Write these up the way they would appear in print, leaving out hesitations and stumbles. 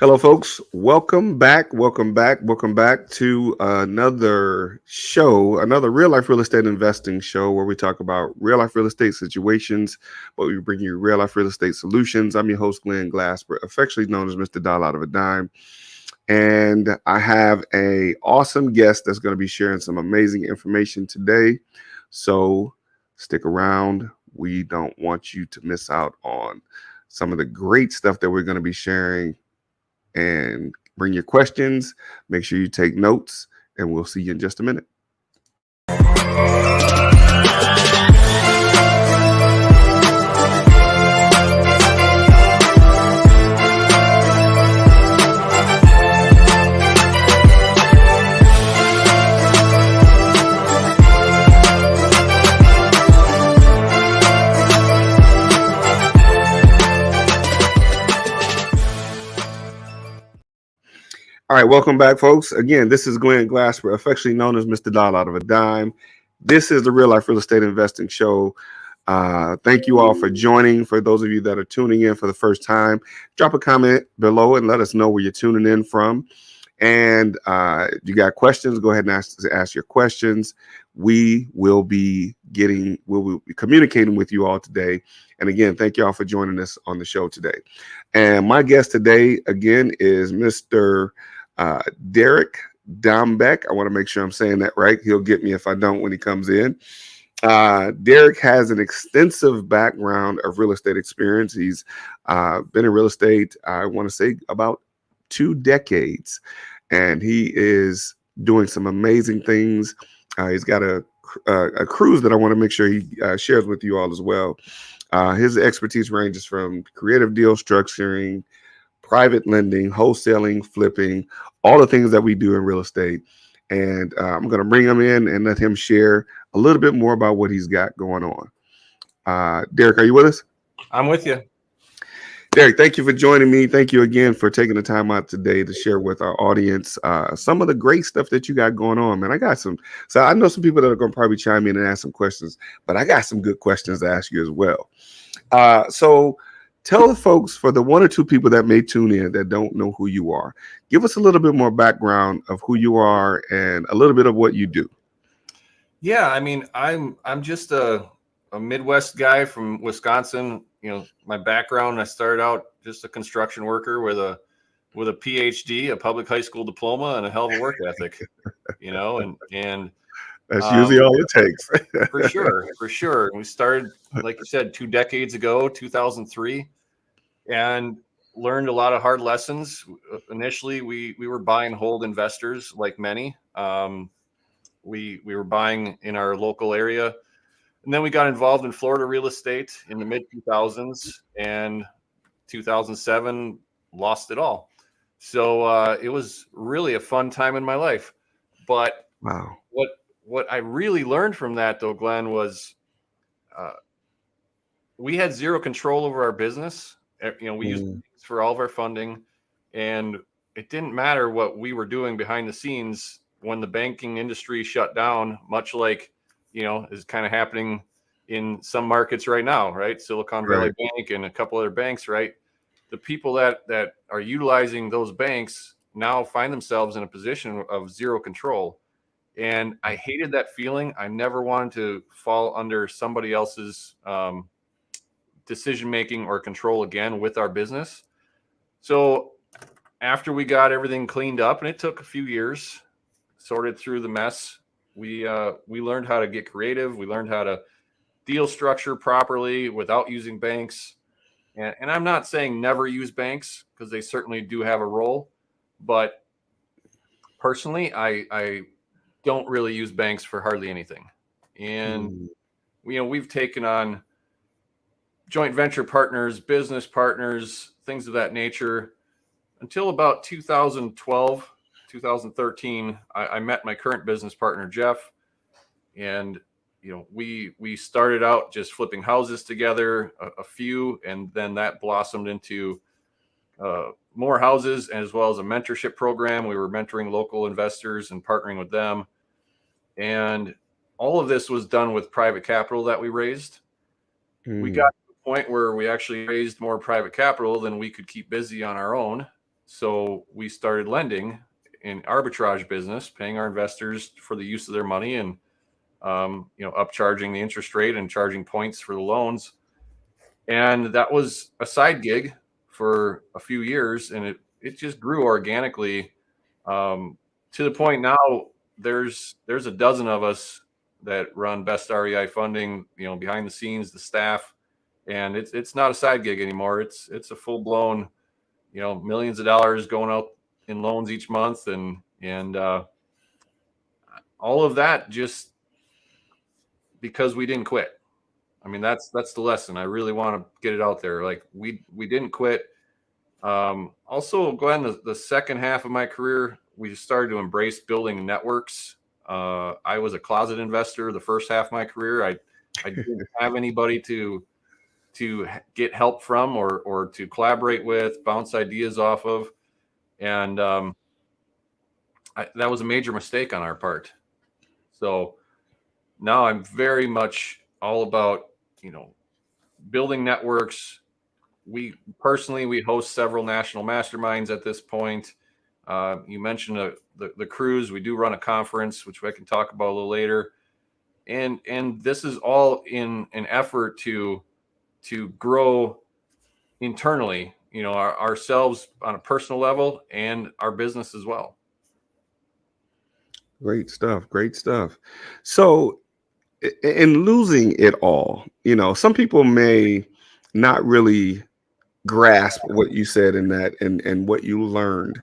Hello, folks. Welcome back. Welcome back. Welcome back to another show, another real life real estate investing show where we talk about real life real estate situations, but we bring you real life real estate solutions. I'm your host, Glenn Glasper, affectionately known as Mr. Dollar Out of a Dime. And I have a awesome guest that's going to be sharing some amazing information today. So stick around. We don't want you to miss out on some of the great stuff that we're going to be sharing and bring your questions. Make sure you take notes, and we'll see you in just a minute. All right, welcome back, folks. Again, this is Glenn Glasper, affectionately known as Mr. Dollar Out of a Dime. This is the Real Life Real Estate Investing Show. Thank you all for joining. For those of you that are tuning in for the first time, drop a comment below and let us know where you're tuning in from. And you got questions, go ahead and ask your questions. We'll be communicating with you all today. And again, thank you all for joining us on the show today. And my guest today, again, is Mr. Derek Dombeck. I want to make sure I'm saying that right. He'll get me if I don't when he comes in. Derek has an extensive background of real estate experience. He's been in real estate, I want to say, about 2 decades, and he is doing some amazing things. He's got a cruise that I want to make sure he shares with you all as well. His expertise ranges from creative deal structuring, private lending, wholesaling, flipping, all the things that we do in real estate. And I'm going to bring him in and let him share a little bit more about what he's got going on. Derek, are you with us? I'm with you. Derek, thank you for joining me. Thank you again for taking the time out today to share with our audience some of the great stuff that you got going on, man. So I know some people that are going to probably chime in and ask some questions, but I got some good questions to ask you as well. So tell the folks, for the 1 or 2 people that may tune in that don't know who you are, give us a little bit more background of who you are and a little bit of what you do. Yeah, I mean, I'm just a Midwest guy from Wisconsin. You know, my background, I started out just a construction worker with a PhD, a public high school diploma, and a hell of a work ethic. You know, and That's usually all it takes. for sure. We started, like you said, 2 decades ago, 2003, and learned a lot of hard lessons. Initially, we were buy and hold investors, like many. We were buying in our local area, and then we got involved in Florida real estate in the mid 2000s, and 2007 lost it all. So it was really a fun time in my life. But Wow. what I really learned from that, though, Glenn, was uh, we had zero control over our business. You know, we used banks for all of our funding, and it didn't matter what we were doing behind the scenes when the banking industry shut down, much like, you know, is kind of happening in some markets right now, right? Silicon Valley Bank and a couple other banks, right? The people that are utilizing those banks now find themselves in a position of zero control. And I hated that feeling. I never wanted to fall under somebody else's decision making or control again with our business. So after we got everything cleaned up, and it took a few years, sorted through the mess, we learned how to get creative. We learned how to deal structure properly without using banks. And I'm not saying never use banks, because they certainly do have a role. But personally, I don't really use banks for hardly anything. And you know, we've taken on joint venture partners, business partners, things of that nature until about 2012, 2013. I met my current business partner, Jeff, and you know, we started out just flipping houses together, a few, and then that blossomed into more houses, as well as a mentorship program. We were mentoring local investors and partnering with them, and all of this was done with private capital that we raised. We got to the point where we actually raised more private capital than we could keep busy on our own, So we started lending in arbitrage business, paying our investors for the use of their money and upcharging the interest rate and charging points for the loans. And that was a side gig for a few years, and it just grew organically, to the point now there's a dozen of us that run Best REI Funding, behind the scenes, the staff, and it's not a side gig anymore. It's a full blown, millions of dollars going out in loans each month, and all of that just because we didn't quit. I mean, that's the lesson. I really want to get it out there. Like we didn't quit. Also, Glenn, the second half of my career, we just started to embrace building networks. I was a closet investor the first half of my career. I didn't have anybody to get help from or to collaborate with, bounce ideas off of, and that was a major mistake on our part. So now I'm very much all about building networks. We host several national masterminds at this point. You mentioned the cruise. We do run a conference, which I can talk about a little later. And this is all in an effort to grow internally, ourselves on a personal level and our business as well. Great stuff. Great stuff. So, in losing it all, some people may not really grasp what you said in that and what you learned,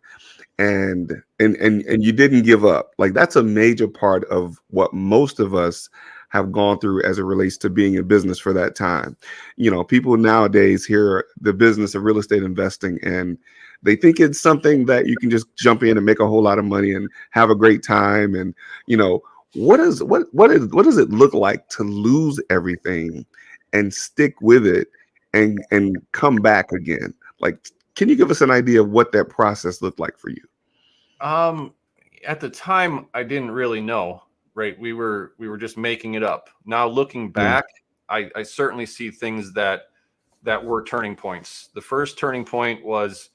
and you didn't give up. Like, that's a major part of what most of us have gone through as it relates to being in business for that time. People nowadays hear the business of real estate investing and they think it's something that you can just jump in and make a whole lot of money and have a great time. And what does it look like to lose everything and stick with it and come back again? Like, can you give us an idea of what that process looked like for you? At the time, I didn't really know, right? We were just making it up. Now looking back, I certainly see things that were turning points. The first turning point was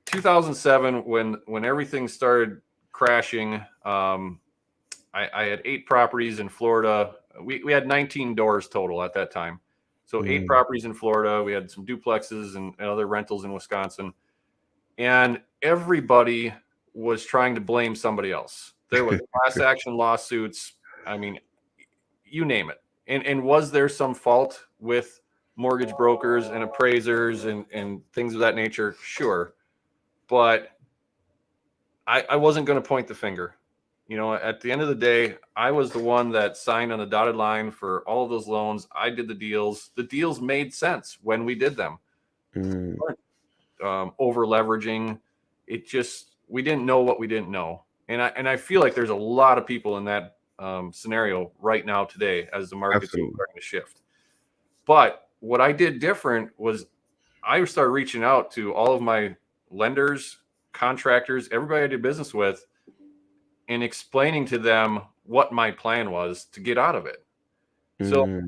2007 when everything started crashing. I had 8 properties in Florida. We had 19 doors total at that time. So 8 properties in Florida. We had some duplexes and other rentals in Wisconsin. And everybody was trying to blame somebody else. There was class action lawsuits. I mean, you name it. And was there some fault with mortgage brokers and appraisers and things of that nature? Sure. But I wasn't going to point the finger. At the end of the day, I was the one that signed on the dotted line for all of those loans. I did the deals. The deals made sense when we did them. Over leveraging. We didn't know what we didn't know. And I feel like there's a lot of people in that scenario right now today as the market's starting to shift. But what I did different was I started reaching out to all of my lenders, contractors, everybody I did business with, and explaining to them what my plan was to get out of it. So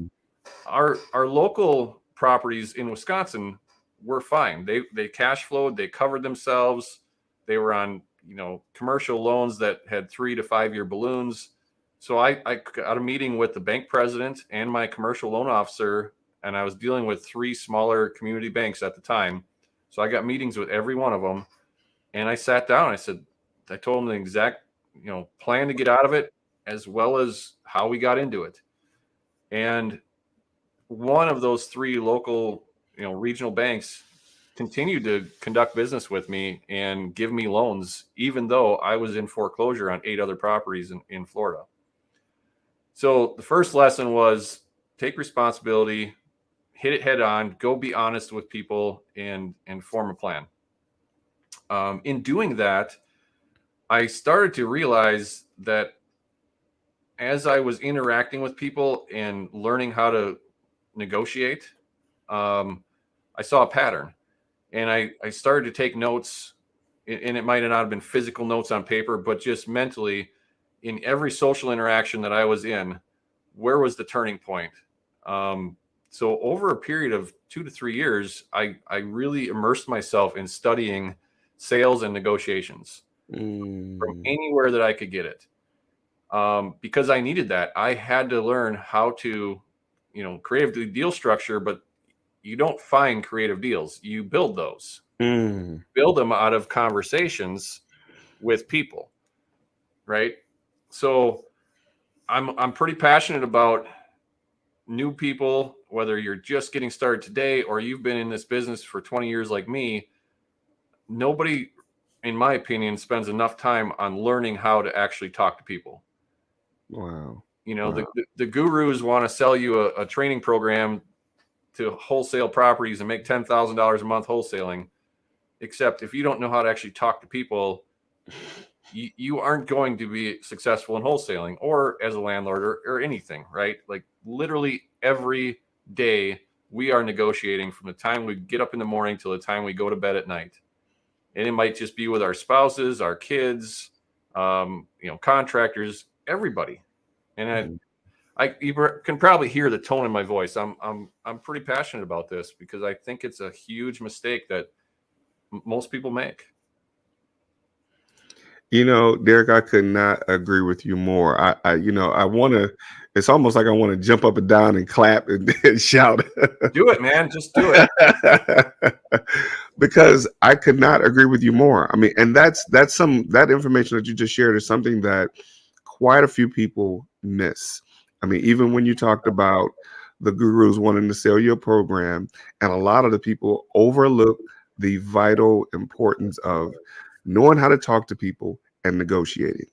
our local properties in Wisconsin were fine. They cash flowed, they covered themselves. They were on, commercial loans that had 3 to 5 year balloons. So I got a meeting with the bank president and my commercial loan officer, and I was dealing with 3 smaller community banks at the time. So I got meetings with every one of them, and I sat down. I told them the exact, plan to get out of it, as well as how we got into it. And one of those 3 local, regional banks continued to conduct business with me and give me loans, even though I was in foreclosure on 8 other properties in Florida. So the first lesson was take responsibility, hit it head on, go be honest with people, and form a plan. In doing that, I started to realize that as I was interacting with people and learning how to negotiate, I saw a pattern. And I started to take notes, and it might not have been physical notes on paper, but just mentally in every social interaction that I was in, where was the turning point? So over a period of 2 to 3 years, I really immersed myself in studying sales and negotiations from anywhere that I could get it. Because I needed that. I had to learn how to, create the deal structure, but you don't find creative deals. You build those. Build them out of conversations with people, right? So I'm pretty passionate about new people, whether you're just getting started today or you've been in this business for 20 years like me. Nobody, in my opinion, spends enough time on learning how to actually talk to people. Wow. The gurus want to sell you a training program to wholesale properties and make $10,000 a month wholesaling. Except if you don't know how to actually talk to people, you aren't going to be successful in wholesaling or as a landlord or anything, right? Like literally every day we are negotiating from the time we get up in the morning till the time we go to bed at night. And it might just be with our spouses, our kids, contractors, everybody. And you can probably hear the tone in my voice. I'm pretty passionate about this because I think it's a huge mistake that most people make. Derek, I could not agree with you more. I want to. It's almost like I want to jump up and down and clap and shout. Do it, man. Just do it. Because I could not agree with you more. I mean, and that information that you just shared is something that quite a few people miss. I mean, even when you talked about the gurus wanting to sell you a program, and a lot of the people overlook the vital importance of knowing how to talk to people and negotiating,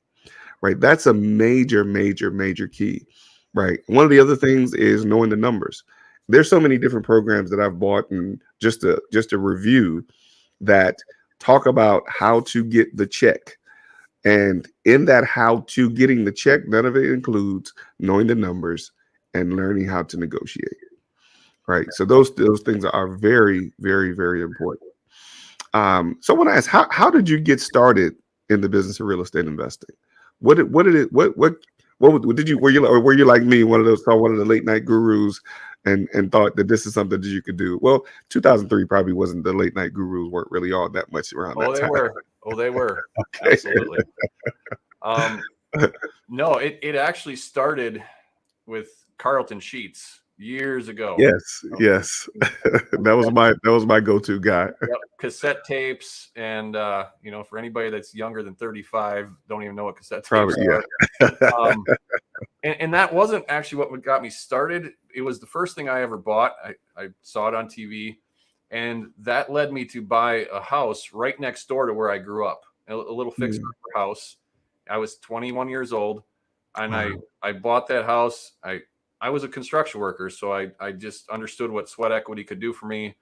right? That's a major, major, major key, right? One of the other things is knowing the numbers. There's so many different programs that I've bought and just to review that talk about how to get the check. And in that how to getting the check, none of it includes knowing the numbers and learning how to negotiate, right? So those things are very, very, very important. So I want to ask, how did you get started in the business of real estate investing? What did it what did you were you like me, one of those, saw one of the late night gurus and thought that this is something that you could do? Well, 2003 probably wasn't, the late night gurus weren't really all that much around that time. They were. Okay. Absolutely. No, it actually started with Carlton Sheets years ago. Yes. that was my go-to guy. Yep. Cassette tapes, and for anybody that's younger than 35, don't even know what cassette tapes are. And that wasn't actually what got me started. It was the first thing I ever bought. I saw it on TV, and that led me to buy a house right next door to where I grew up, a little fixer house. I was 21 years old, and wow. I bought that house. I was a construction worker, so I just understood what sweat equity could do for me.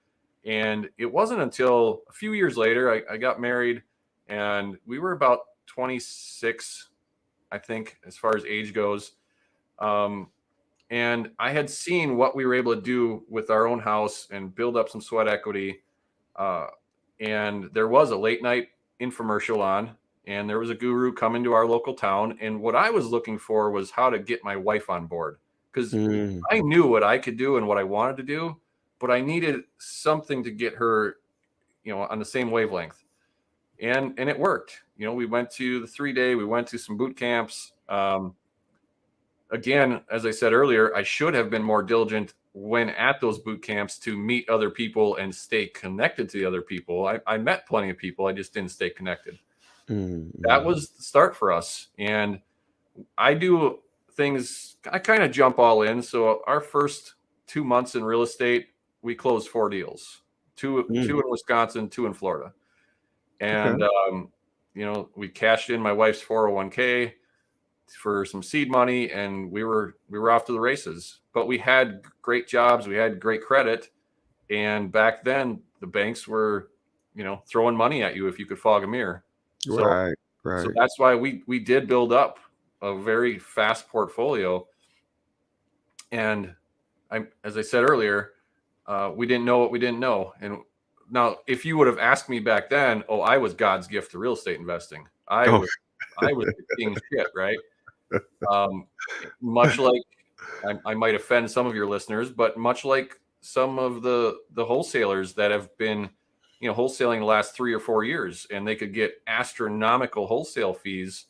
And it wasn't until a few years later I got married, and we were about 26, I think, as far as age goes. And I had seen what we were able to do with our own house and build up some sweat equity. And there was a late night infomercial on, and there was a guru coming to our local town. And what I was looking for was how to get my wife on board, because I knew what I could do and what I wanted to do, but I needed something to get her, on the same wavelength. And it worked. We went to the 3-day, we went to some boot camps. Again, as I said earlier, I should have been more diligent when at those boot camps to meet other people and stay connected to the other people. I met plenty of people. I just didn't stay connected. That was the start for us. And I do things, I kind of jump all in. So our first 2 months in real estate, we closed 4 deals, two in Wisconsin, 2 in Florida. And, we cashed in my wife's 401k for some seed money, and we were off to the races. But we had great jobs, we had great credit, and back then the banks were, throwing money at you if you could fog a mirror. Right. So that's why we did build up a very fast portfolio. And as I said earlier, we didn't know what we didn't know. And now, if you would have asked me back then, I was God's gift to real estate investing. I was the king shit, right? Much like I might offend some of your listeners, but much like some of the wholesalers that have been, wholesaling the last 3 or 4 years, and they could get astronomical wholesale fees.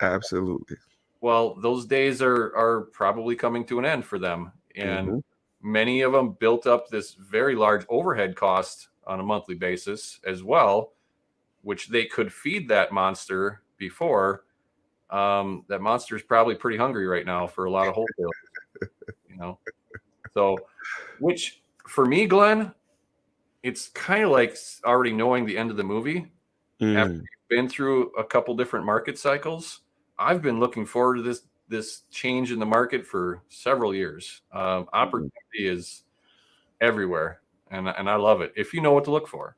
Absolutely. Well, those days are probably coming to an end for them. And Mm-hmm. many of them built up this very large overhead cost on a monthly basis as well, which they could feed that monster before. That monster is probably pretty hungry right now for a lot of wholesale, you know. So, which for me, Glenn, it's kind of like already knowing the end of the movie. After you've been through a couple different market cycles, I've been looking forward to this change in the market for several years. Opportunity is everywhere, and I love it if you know what to look for.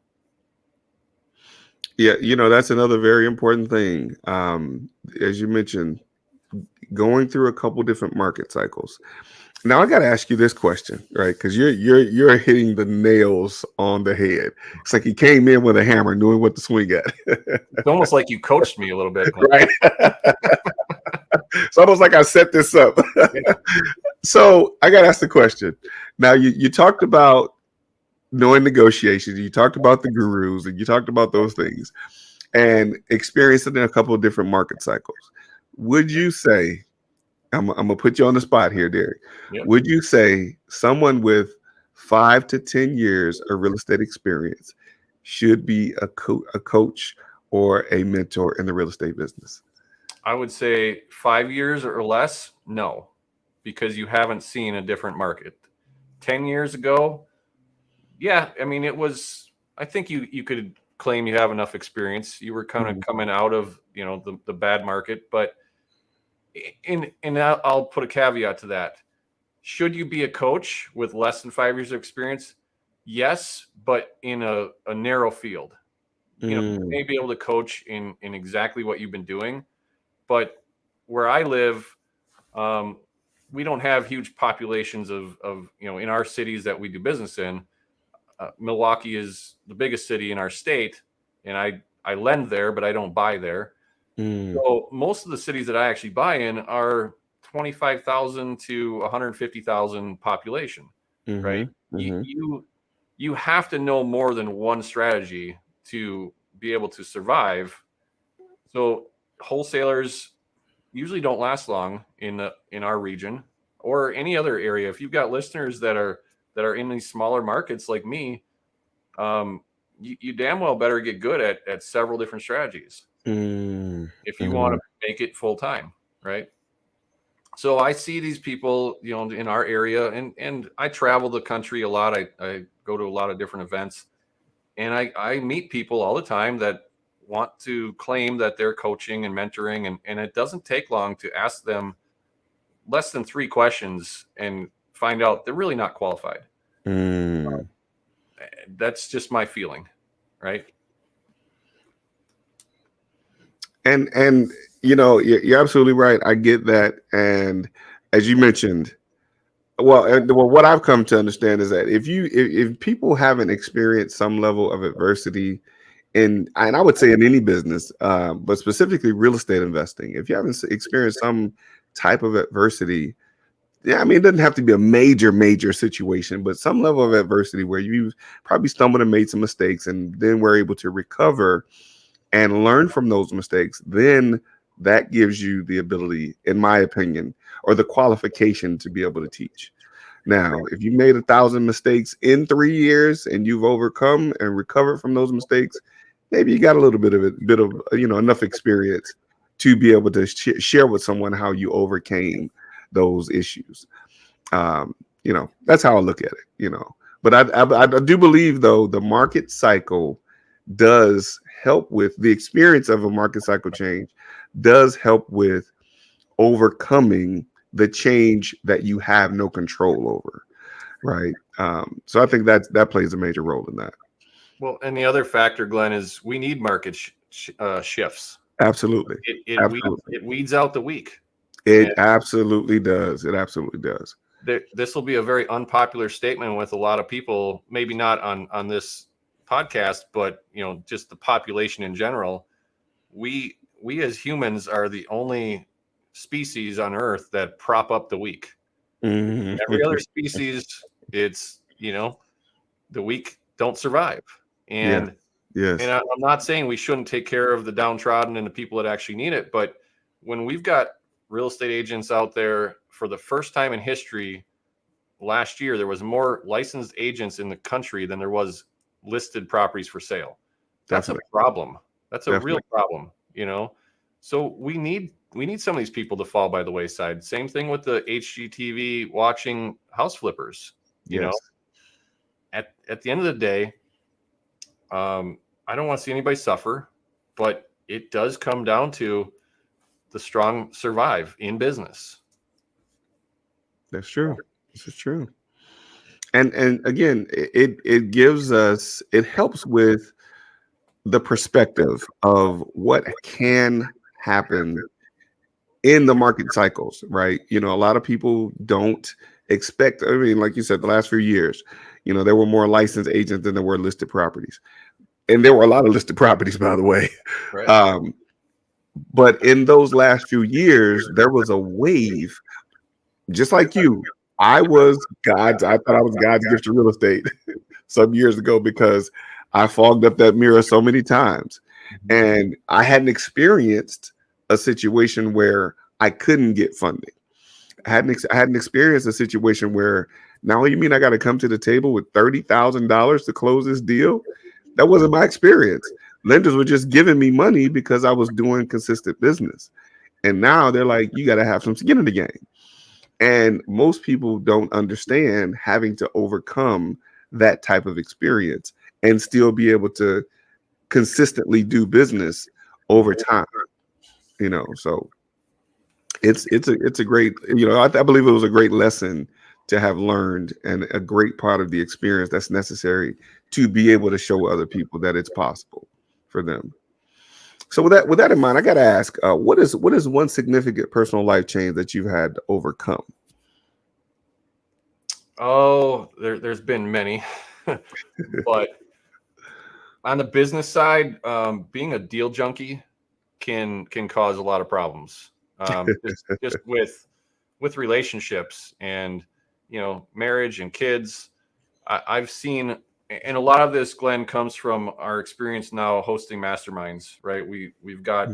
Yeah, that's another very important thing. As you mentioned, going through a couple different market cycles. Now I got to ask you this question, right? Because you're hitting the nails on the head. It's like you came in with a hammer, knowing what to swing at. It's almost like you coached me a little bit, Glenn. Right? It's almost like I set this up. Yeah. So I got to ask the question. Now you talked about knowing negotiations, you talked about the gurus, and you talked about those things, and experiencing in a couple of different market cycles. Would you say, I'm gonna put you on the spot here, Derek. Yep. Would you say someone with 5 to 10 years of real estate experience should be a coach or a mentor in the real estate business? I would say 5 years or less, no, because you haven't seen a different market. 10 years ago, yeah, I mean, it was, I think you could claim you have enough experience. You were kind of coming out of, the bad market, but and I'll put a caveat to that. Should you be a coach with less than 5 years of experience? Yes, but in a narrow field. You may be able to coach in exactly what you've been doing, but where I live, we don't have huge populations of in our cities that we do business in. Milwaukee is the biggest city in our state, and I lend there, but I don't buy there. So most of the cities that I actually buy in are 25,000 to 150,000 population, right? You have to know more than one strategy to be able to survive. So wholesalers usually don't last long in our region or any other area. If you've got listeners that are in these smaller markets like me, you damn well better get good at several different strategies if you want to make it full time, right? So I see these people, in our area, and I travel the country a lot. I go to a lot of different events, and I meet people all the time that want to claim that they're coaching and mentoring, and it doesn't take long to ask them less than 3 questions and find out they're really not qualified. That's just my feeling, right? And you're absolutely right. I get that. And as you mentioned, well, what I've come to understand is that if people haven't experienced some level of adversity and I would say in any business, but specifically real estate investing, if you haven't experienced some type of adversity, yeah, I mean, it doesn't have to be a major situation, but some level of adversity where you probably stumbled and made some mistakes and then were able to recover and learn from those mistakes, then that gives you the ability, in my opinion, or the qualification to be able to teach. Now, if you made 1,000 mistakes in 3 years and you've overcome and recovered from those mistakes, maybe you got a little bit of enough experience to be able to share with someone how you overcame those issues. That's how I look at it. But I do believe, though, the market cycle does help with the experience of a market cycle change, does help with overcoming the change that you have no control over, right? So I think that plays a major role in that. Well, and the other factor, Glenn, is we need market shifts. Absolutely. It weeds out the weak. It absolutely does. It absolutely does. This will be a very unpopular statement with a lot of people, maybe not on this podcast, but just the population in general. We as humans are the only species on Earth that prop up the weak. Every other species, it's the weak don't survive. Yeah. And Yes. I'm not saying we shouldn't take care of the downtrodden and the people that actually need it, but when we've got real estate agents out there for the first time in history, last year there was more licensed agents in the country than there was listed properties for sale. That's a Definitely. problem. That's a real Definitely. problem, So we need some of these people to fall by the wayside. Same thing with the HGTV watching house flippers. You know, Yes. at the end of the day, I don't want to see anybody suffer, but it does come down to the strong survive in business. That's true. This is true. And again, it gives us, it helps with the perspective of what can happen in the market cycles, right? A lot of people don't expect, I mean, like you said, the last few years, there were more licensed agents than there were listed properties. And there were a lot of listed properties, by the way. Right. Um, but in those last few years, there was a wave, just like you. I thought I was God's gift to real estate some years ago because I fogged up that mirror so many times. And I hadn't experienced a situation where I couldn't get funding. I hadn't experienced a situation where, now you mean I got to come to the table with $30,000 to close this deal? That wasn't my experience. Lenders were just giving me money because I was doing consistent business. And now they're like, you got to have some skin in the game. And most people don't understand having to overcome that type of experience and still be able to consistently do business over time. So it's a great, I believe it was a great lesson to have learned and a great part of the experience that's necessary to be able to show other people that it's possible for them. So with that in mind, I got to ask, what is one significant personal life change that you've had to overcome? Oh, there's been many, but on the business side, being a deal junkie can cause a lot of problems. Just with relationships and marriage and kids. I've seen, and a lot of this, Glenn, comes from our experience now hosting masterminds. Right, we've got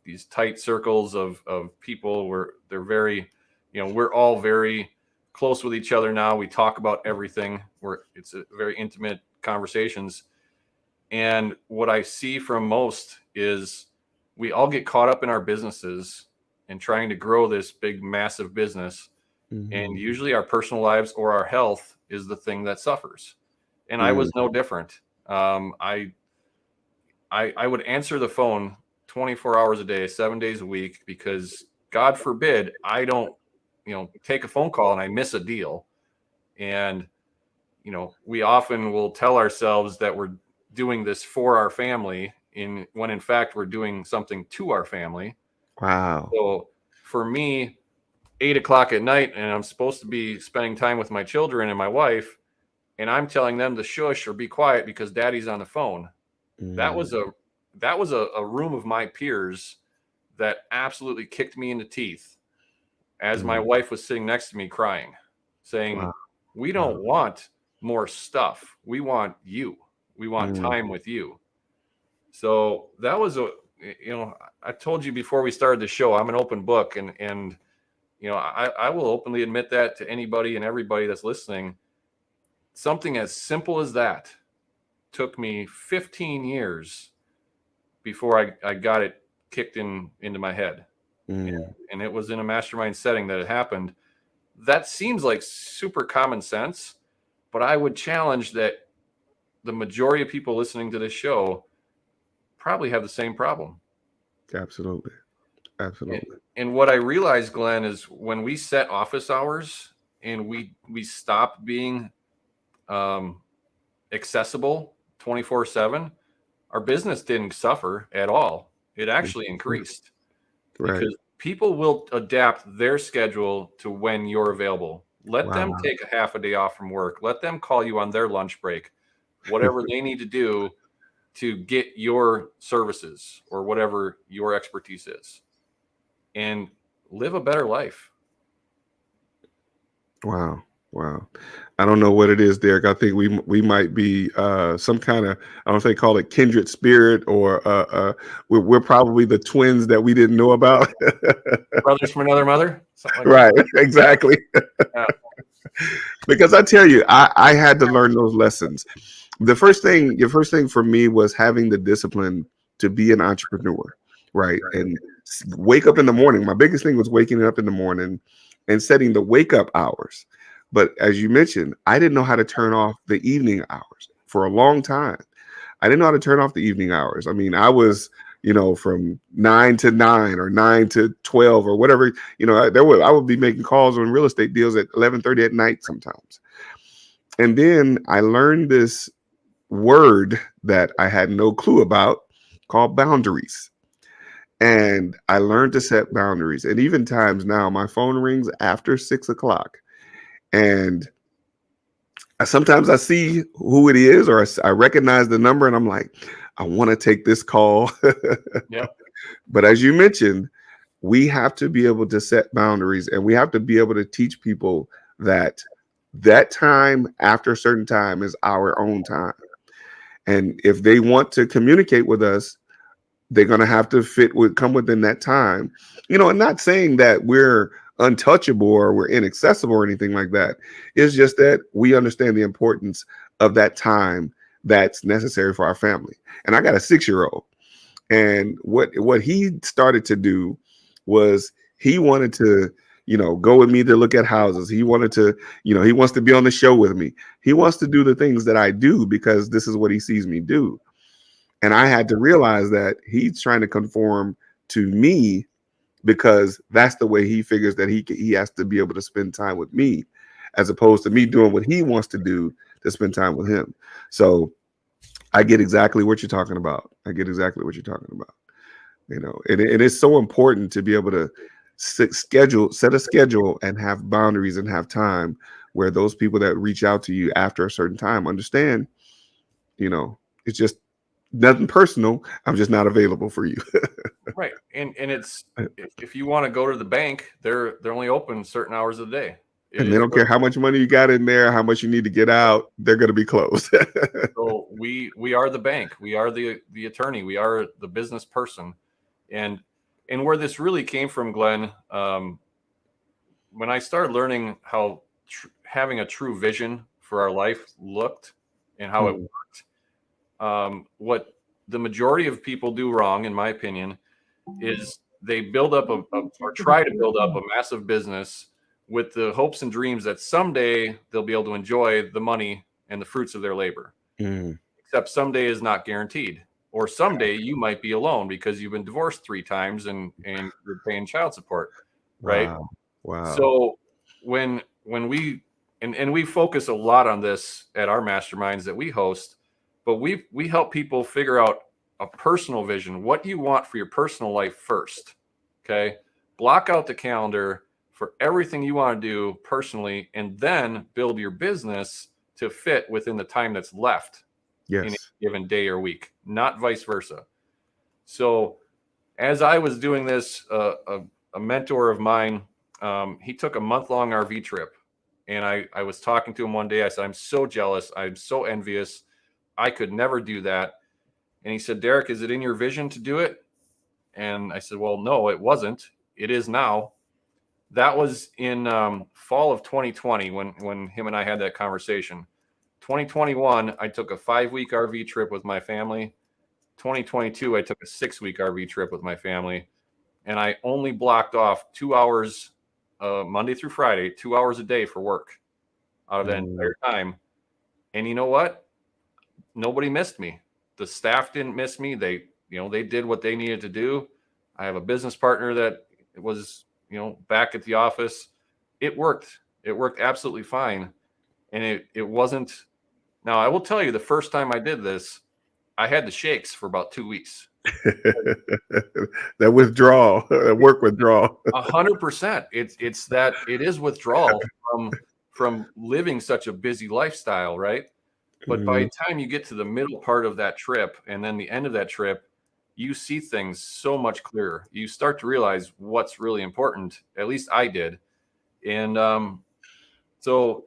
these tight circles of people where they're very, we're all very close with each other now. We talk about everything. It's a very intimate conversations. And what I see from most is we all get caught up in our businesses and trying to grow this big, massive business. And usually our personal lives or our health is the thing that suffers. And I was no different. I would answer the phone 24 hours a day, 7 days a week, because God forbid I don't, take a phone call and I miss a deal. And, we often will tell ourselves that we're doing this for our family when in fact we're doing something to our family. Wow. So for me, 8 o'clock at night, and I'm supposed to be spending time with my children and my wife, and I'm telling them to shush or be quiet because daddy's on the phone. That was a room of my peers that absolutely kicked me in the teeth as my wife was sitting next to me crying, saying, Wow. we don't want more stuff. We want you. We want time with you. So that was I told you before we started the show, I'm an open book, and I will openly admit that to anybody and everybody that's listening. Something as simple as that took me 15 years before I got it kicked into my head. And it was in a mastermind setting that it happened. That seems like super common sense, but I would challenge that the majority of people listening to this show probably have the same problem. Absolutely. And what I realized, Glenn, is when we set office hours and we stopped being accessible 24/7, our business didn't suffer at all. It actually increased because people will adapt their schedule to when you're available. Let them Wow. take a half a day off from work. Let them call you on their lunch break, whatever they need to do to get your services or whatever your expertise is, and live a better life. Wow. Wow. I don't know what it is, Derek. I think we might be some kind of, I don't know if they call it kindred spirit, or we're probably the twins that we didn't know about. Brothers from another mother, something like Right, that. exactly. Yeah. Because I tell you, I had to learn those lessons. Your first thing for me was having the discipline to be an entrepreneur, right? And wake up in the morning. My biggest thing was waking up in the morning and setting the wake up hours. But as you mentioned, I didn't know how to turn off the evening hours for a long time. I didn't know how to turn off the evening hours. I mean, I was, from 9 to 9 or 9 to 12 or whatever. I would be making calls on real estate deals at 11:30 at night sometimes. And then I learned this word that I had no clue about, called boundaries. And I learned to set boundaries. And even times now, my phone rings after 6 o'clock. And sometimes I see who it is, or I recognize the number, and I'm like, I want to take this call. Yep. But as you mentioned, we have to be able to set boundaries, and we have to be able to teach people that that time after a certain time is our own time. And if they want to communicate with us, they're going to have to come within that time. And not saying that we're untouchable or we're inaccessible or anything like that. It's just that we understand the importance of that time that's necessary for our family. And I got a 6-year-old, and what he started to do was he wanted to go with me to look at houses. He wanted to, he wants to be on the show with me. He wants to do the things that I do because this is what he sees me do. And I had to realize that he's trying to conform to me because that's the way he figures that he has to be able to spend time with me, as opposed to me doing what he wants to do to spend time with him. So I get exactly what you're talking about. I get exactly what you're talking about. And it is so important to be able to set a schedule and have boundaries and have time where those people that reach out to you after a certain time understand, it's just nothing personal. I'm just not available for you. Right. And it's, if you want to go to the bank, they're only open certain hours of the day. It And they is don't care how much money you got in there, how much you need to get out. They're going to be closed. so we are the bank. We are the attorney. We are the business person. And where this really came from, Glenn, when I started learning how having a true vision for our life looked and how it Hmm. worked, what the majority of people do wrong, in my opinion, is they build up or try to build up a massive business with the hopes and dreams that someday they'll be able to enjoy the money and the fruits of their labor. Mm. Except someday is not guaranteed. Or someday you might be alone because you've been divorced 3 times and you're paying child support, right? Wow. Wow. So when we and we focus a lot on this at our masterminds that we host, but we help people figure out a personal vision. What do you want for your personal life first? Okay. Block out the calendar for everything you want to do personally, and then build your business to fit within the time that's left in a Yes. given day or week, not vice versa. So as I was doing this, a mentor of mine, he took a month-long RV trip, and I was talking to him one day. I said, "I'm so jealous. I'm so envious. I could never do that." And he said, "Derek, is it in your vision to do it?" And I said, "Well, no, it wasn't. It is now." That was in fall of 2020 when him and I had that conversation. 2021, I took a 5-week RV trip with my family. 2022, I took a 6-week RV trip with my family, and I only blocked off 2 hours Monday through Friday, 2 hours a day for work out of that Mm. entire time. And you know what? Nobody missed me. The staff didn't miss me. They did what they needed to do. I have a business partner that was, back at the office. It worked. It worked absolutely fine. And it wasn't. Now, I will tell you, the first time I did this, I had the shakes for about 2 weeks. That withdrawal, that work withdrawal. 100%. It's that it is withdrawal from living such a busy lifestyle, right? But by Mhm. the time you get to the middle part of that trip and then the end of that trip, you see things so much clearer. You start to realize what's really important. At least I did. And so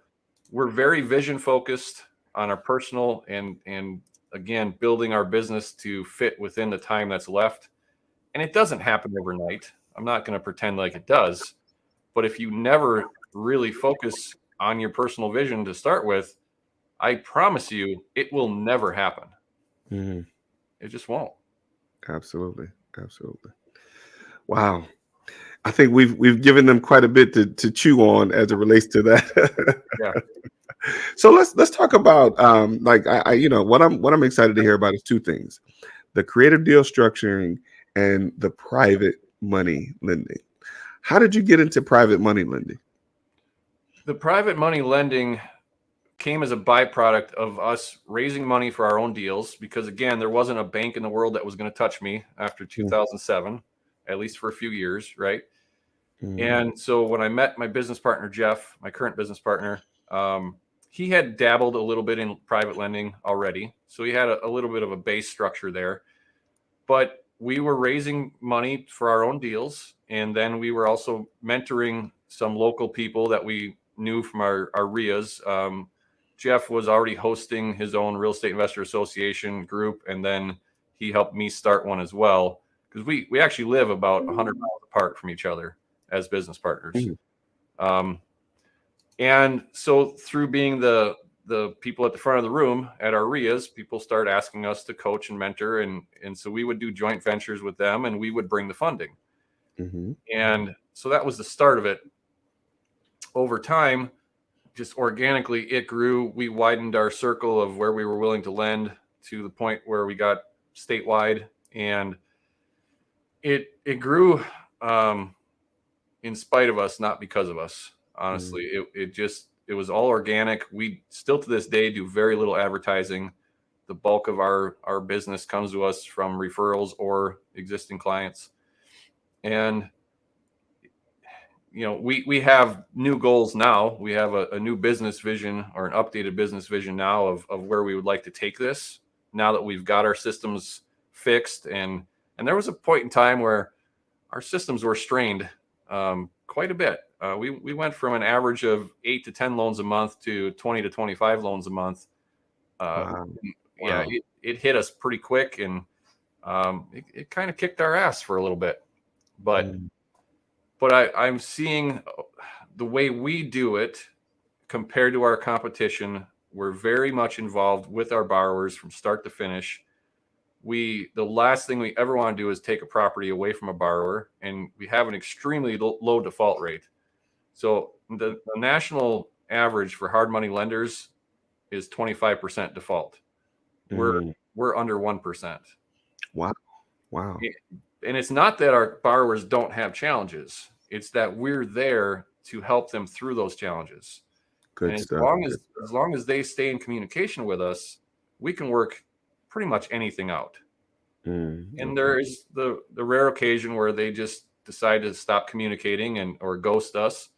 we're very vision focused on our personal and again, building our business to fit within the time that's left. And it doesn't happen overnight. I'm not going to pretend like it does. But if you never really focus on your personal vision to start with, I promise you it will never happen. Mm-hmm. It just won't. Absolutely. Absolutely. Wow. I think we've given them quite a bit to chew on as it relates to that. Yeah. So let's talk about like I what I'm excited to hear about is two things: the creative deal structuring and the private money lending. How did you get into private money lending? The private money lending came as a byproduct of us raising money for our own deals because, again, there wasn't a bank in the world that was going to touch me after 2007, at least for a few years, right? And so when I met my business partner, Jeff, my current business partner, he had dabbled a little bit in private lending already. So he had a little bit of a base structure there. But we were raising money for our own deals. And then we were also mentoring some local people that we knew from our RIAs. Jeff was already hosting his own real estate investor association group. And then he helped me start one as well. Because we actually live about 100 miles apart from each other as business partners. And so through being the people at the front of the room at our RIAs, people start asking us to coach and mentor. And so we would do joint ventures with them and we would bring the funding. And so that was the start of it. Over time, just organically, it grew. We widened our circle of where we were willing to lend to the point where we got statewide. And it grew in spite of us, not because of us. Honestly, it was all organic. We still to this day do very little advertising. The bulk of our business comes to us from referrals or existing clients. And we have new goals now. We have a new business vision or an updated business vision now of where we would like to take this now that we've got our systems fixed. And there was a point in time where our systems were strained quite a bit. We went from an average of 8 to 10 loans a month to 20 to 25 loans a month. Wow. Yeah, it hit us pretty quick, and it kind of kicked our ass for a little bit. But I'm seeing the way we do it compared to our competition. We're very much involved with our borrowers from start to finish. The last thing we ever want to do is take a property away from a borrower, and we have an extremely low default rate. So the national average for hard money lenders is 25% default. We're under 1%. Wow. And it's not that our borrowers don't have challenges. It's that we're there to help them through those challenges. Good and stuff. as long as they stay in communication with us, we can work pretty much anything out. And there is the rare occasion where they just decide to stop communicating or ghost us.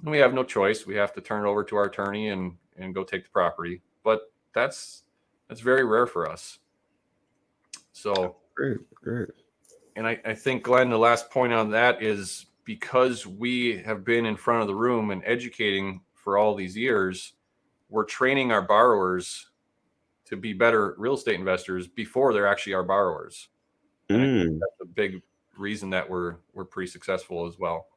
And we have no choice. We have to turn it over to our attorney and go take the property. But that's very rare for us. So great. And I think, Glenn, the last point on that is because we have been in front of the room and educating for all these years, we're training our borrowers to be better real estate investors before they're actually our borrowers. And I think that's a big reason that we're pretty successful as well.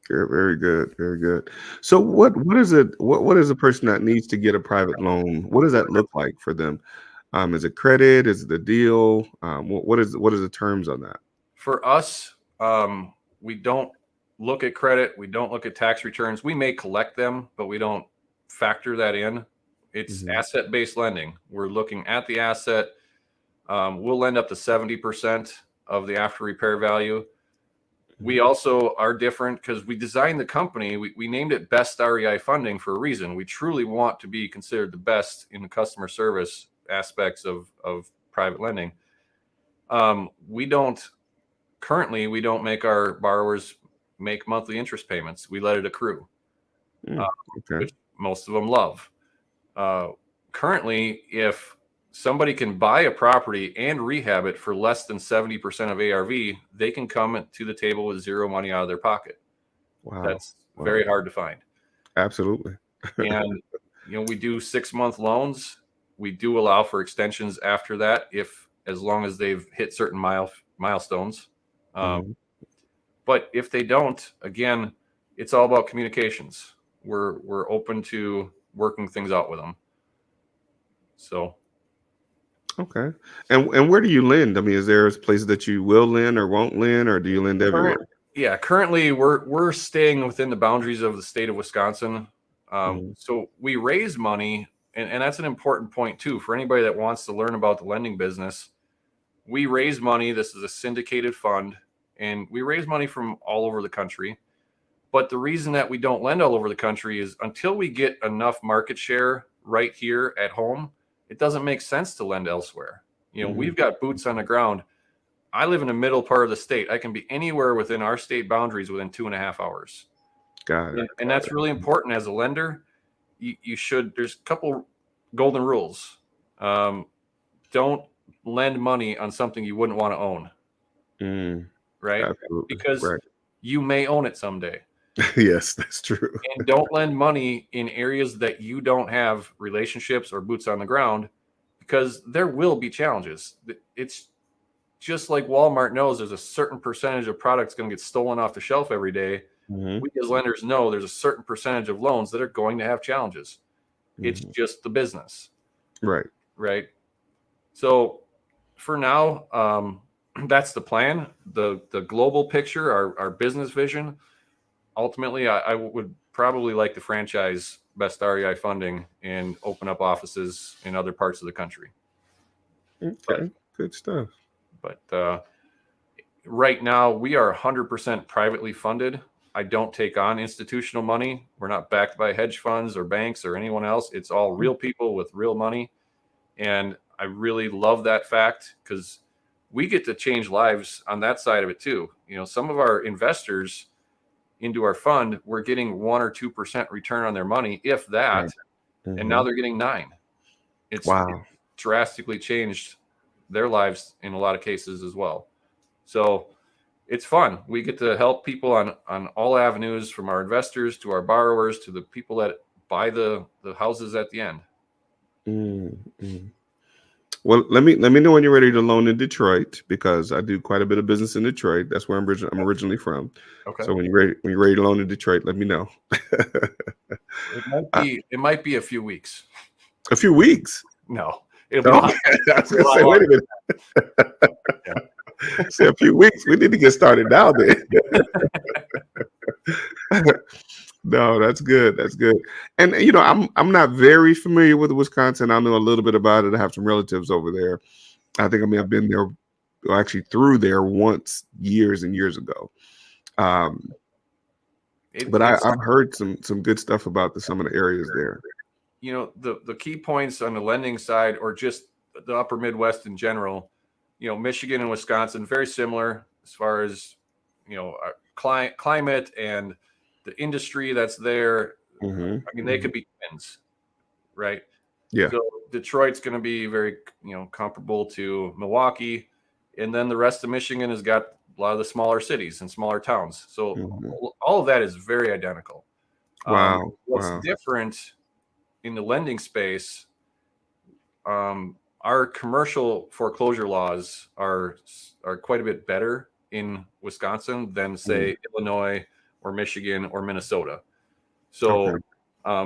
Very good. So what is it? What is a person that needs to get a private loan? What does that look like for them? Is it credit? Is it the deal? What is the terms on that? For us, we don't look at credit. We don't look at tax returns. We may collect them, but we don't factor that in. It's asset-based lending. We're looking at the asset. We'll lend up to 70% of the after repair value. We also are different because we designed the company. We named it Best REI Funding for a reason. We truly want to be considered the best in the customer service aspects of private lending. We don't make our borrowers make monthly interest payments. We let it accrue, which most of them love. Currently, if somebody can buy a property and rehab it for less than 70% of ARV, they can come to the table with zero money out of their pocket. Wow. That's very hard to find. Absolutely. And we do 6-month loans. We do allow for extensions after that, as long as they've hit certain milestones. Mhm. But if they don't, again, it's all about communications. We're open to working things out with them. So Okay. And where do you lend? I mean, is there places that you will lend or won't lend, or do you lend everywhere? currently we're staying within the boundaries of the state of Wisconsin. Mhm. So we raise money, and that's an important point too for anybody that wants to learn about the lending business. We raise money. This is a syndicated fund, and we raise money from all over the country. But the reason that we don't lend all over the country is until we get enough market share right here at home, it doesn't make sense to lend elsewhere. Mhm. We've got boots on the ground. I live in the middle part of the state. I can be anywhere within our state boundaries within 2.5 hours. Got it. And that's really important as a lender. You should, there's a couple golden rules. Um, don't lend money on something you wouldn't want to own, Mm, right? absolutely. Because Right. you may own it someday. Yes, that's true. And don't lend money in areas that you don't have relationships or boots on the ground, because there will be challenges. It's just like Walmart knows there's a certain percentage of products going to get stolen off the shelf every day. Mhm. We as lenders know there's a certain percentage of loans that are going to have challenges. It's Mhm. just the business, Right. right? So for now, that's the plan. The global picture, our business vision. Ultimately, I would probably like to franchise Best REI Funding and open up offices in other parts of the country. But Okay. Good stuff. right now, we are 100% privately funded. I don't take on institutional money. We're not backed by hedge funds or banks or anyone else. It's all real people with real money. And I really love that fact because we get to change lives on that side of it too. Some of our investors into our fund, we're getting 1 or 2% return on their money, if Right. that. And now Mhm. they're getting 9. It Wow. drastically changed their lives in a lot of cases as well. So it's fun. We get to help people on all avenues, from our investors to our borrowers to the people that buy the houses at the end. Mm, mm. Well, let me know when you're ready to loan in Detroit because I do quite a bit of business in Detroit. That's where I'm originally from. Okay. So when you're ready to loan in Detroit, let me know. Uh, It might be a few weeks. a few weeks. No, it'll be a Okay. lot, I was be a gonna lot say, wait longer. a minute. Yeah. Say a few weeks. We need to get started now then. No, that's good. That's good. And I'm not very familiar with Wisconsin. I know a little bit about it. I have some relatives over there. I've been there, well, actually through there once years and years ago. Um, but It's I've heard some good stuff about some of the areas there. the key points on the lending side, or just the upper Midwest in general. Michigan and Wisconsin very similar as far as our climate and the industry that's there. Hmm. I mean, they Hmm. could be twins, right? Yeah. So Detroit's going to be very comparable to Milwaukee, and then the rest of Michigan has got a lot of the smaller cities and smaller towns. So Hmm. all of that is very identical. Wow. What's Wow. different in the lending space, our commercial foreclosure laws are quite a bit better in Wisconsin than, Mm. say, Illinois or Michigan or Minnesota. Okay. So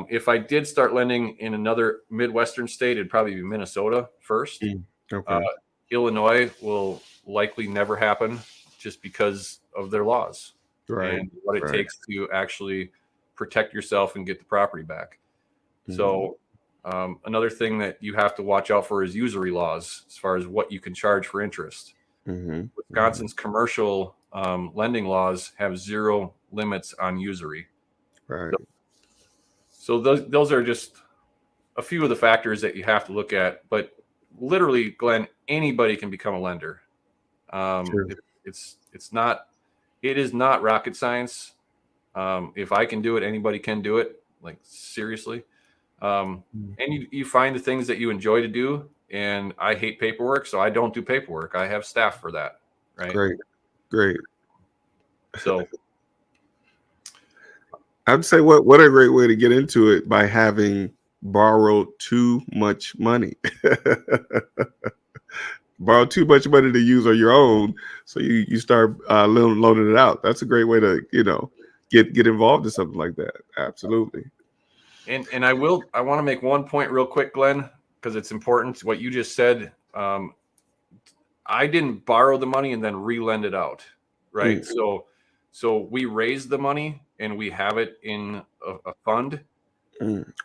if I did start lending in another Midwestern state, it'd probably be Minnesota first. Mm. Uh, Okay. Illinois will likely never happen just because of their laws Right. and what it Right. takes to actually protect yourself and get the property back. Mm. So another thing that you have to watch out for is usury laws as far as what you can charge for interest. Hmm. Hmm. Wisconsin's commercial lending laws have zero limits on usury. Right. So those are just a few of the factors that you have to look at. But literally, Glenn, anybody can become a lender. Um, Sure. it, it's not, it is not rocket science. If I can do it, anybody can do it. Like, seriously. Mm. And you find the things that you enjoy to do. And I hate paperwork, so I don't do paperwork. I have staff for that, right? Great. Great. So I'd say what a great way to get into it by having borrowed too much money. Borrow too much money to use on your own, so you start loaning it out. That's a great way to get involved in something like that. Absolutely. And I want to make one point real quick, Glenn, because it's important. What you just said. I didn't borrow the money and then re-lend it out, right? So we raised the money and we have it in a fund.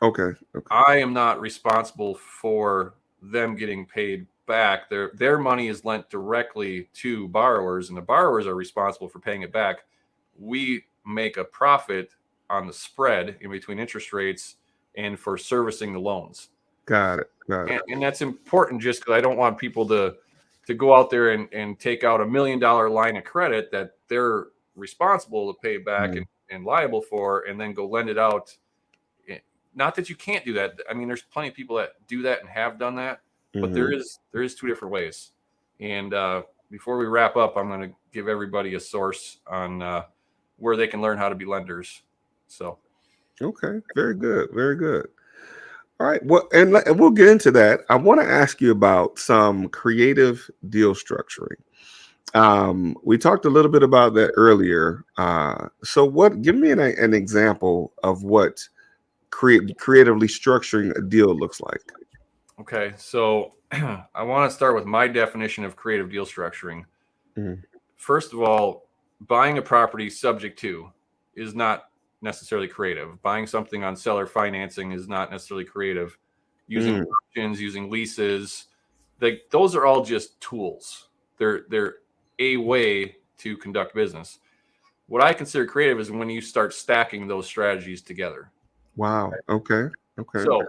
Okay. I am not responsible for them getting paid back. Their money is lent directly to borrowers, and the borrowers are responsible for paying it back. We make a profit on the spread in between interest rates and for servicing the loans. Got it. And that's important, just because I don't want people to go out there and take out $1 million line of credit that they're responsible to pay back and liable for, and then go lend it out. Not that you can't do that. I mean, there's plenty of people that do that and have done that, but there is two different ways. And before we wrap up, I'm going to give everybody a source on where they can learn how to be lenders. So, okay, very good, very good. All right, well, and we'll get into that. I want to ask you about some creative deal structuring. We talked a little bit about that earlier. So, give me an example of what creatively structuring a deal looks like. Okay, so I want to start with my definition of creative deal structuring. First of all, buying a property subject to is not necessarily creative. Buying something on seller financing is not necessarily creative. Using options, using leases, those are all just tools. They're a way to conduct business. What I consider creative is when you start stacking those strategies together. Wow. Okay. So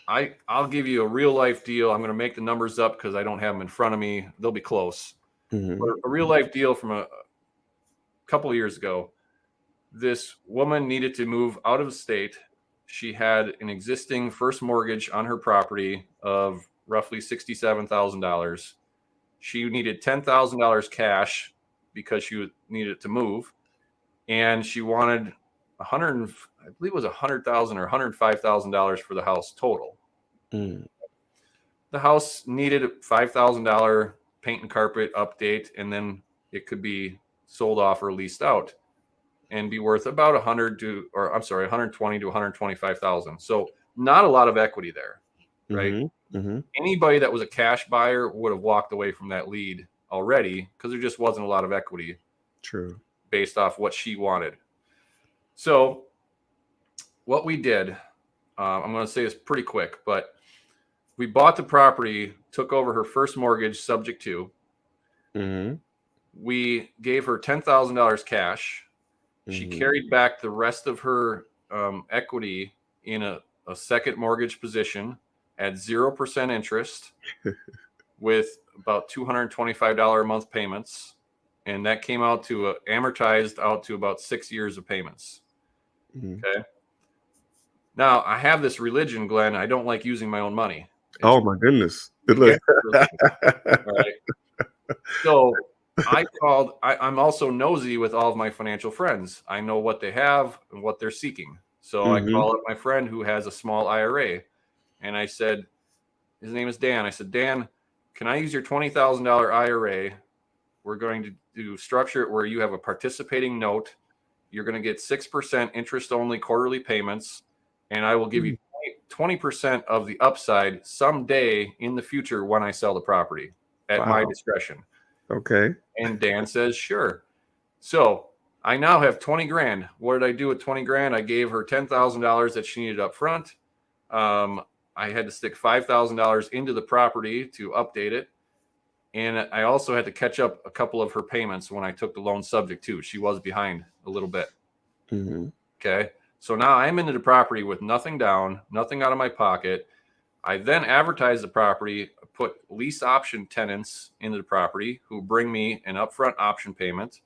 I'll give you a real life deal. I'm going to make the numbers up because I don't have them in front of me. They'll be close. But a real life deal from a couple of years ago. This woman needed to move out of state. She had an existing first mortgage on her property of roughly $67,000. She needed $10,000 cash because she needed to move, and she wanted I believe it was $100,000 or $105,000 for the house total. The house needed a $5,000 paint and carpet update, and then it could be sold off or leased out and be worth about 120 to 125,000. So not a lot of equity there, right? Anybody that was a cash buyer would have walked away from that lead already because there just wasn't a lot of equity. True. Based off what she wanted. So what we did, I'm going to say this pretty quick, but we bought the property, took over her first mortgage subject to. We gave her $10,000 cash. She carried back the rest of her equity in a second mortgage position at 0% interest with about $225 a month payments. And that came out to amortized out to about 6 years of payments. Okay. Now I have this religion, Glenn. I don't like using my own money. Oh my goodness. Good luck. All right. So I called. I'm also nosy with all of my financial friends. I know what they have and what they're seeking. So I call up my friend who has a small IRA, and I said, his name is Dan. I said, Dan, can I use your $20,000 IRA? We're going to structure it where you have a participating note. You're going to get 6% interest only quarterly payments, and I will give you 20% of the upside someday in the future when I sell the property at my discretion. Okay. And Dan says, sure. So I now have 20 grand. What did I do with 20 grand? I gave her $10,000 that she needed up front. I had to stick $5,000 into the property to update it. And I also had to catch up a couple of her payments when I took the loan subject to. She was behind a little bit. Okay. So now I'm into the property with nothing down, nothing out of my pocket. I then advertise the property, put lease option tenants into the property who bring me an upfront option payment.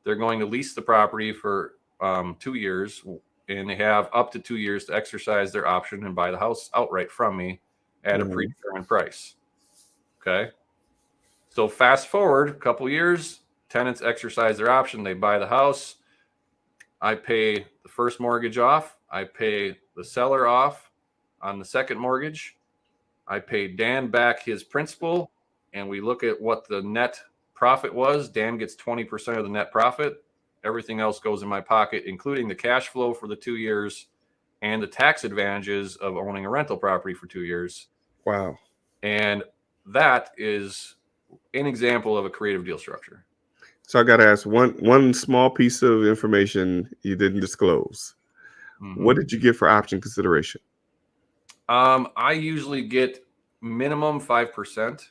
They're going to lease the property for 2 years, and they have up to 2 years to exercise their option and buy the house outright from me at a predetermined price. Okay. So fast forward a couple years, tenants exercise their option. They buy the house. I pay the the first mortgage off. I pay the seller off on the second mortgage. I pay Dan back his principal, and we look at what the net profit was. Dan gets 20% of the net profit. Everything else goes in my pocket, including the cash flow for the 2 years and the tax advantages of owning a rental property for 2 years. Wow. And that is an example of a creative deal structure. So I got to ask one small piece of information you didn't disclose. Mm-hmm. What did you get for option consideration? I usually get minimum 5%.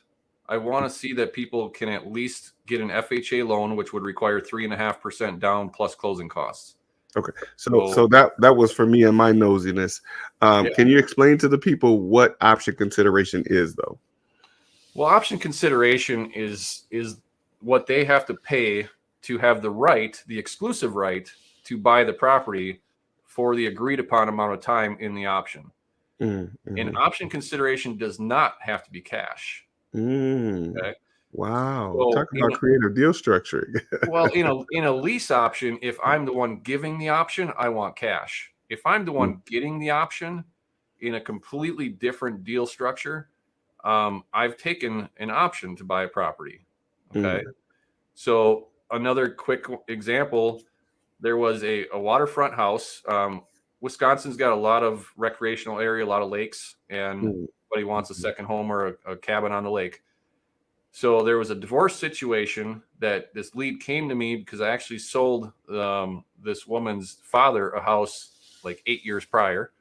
I want to see that people can at least get an FHA loan, which would require 3.5% down plus closing costs. Okay, so that was for me and my nosiness. Can you explain to the people what option consideration is, though? Well, option consideration is what they have to pay to have the right, the exclusive right, to buy the property for the agreed upon amount of time in the option. Mm-hmm. And option consideration does not have to be cash. Okay. Wow. So Talk about creative deal structuring. Well, in a lease option, if I'm the one giving the option, I want cash. If I'm the one getting the option in a completely different deal structure, I've taken an option to buy a property. Okay. So another quick example, there was a waterfront house. Wisconsin's got a lot of recreational area, a lot of lakes, and everybody wants a second home or a cabin on the lake. So there was a divorce situation that this lead came to me because I actually sold this woman's father a house like 8 years prior,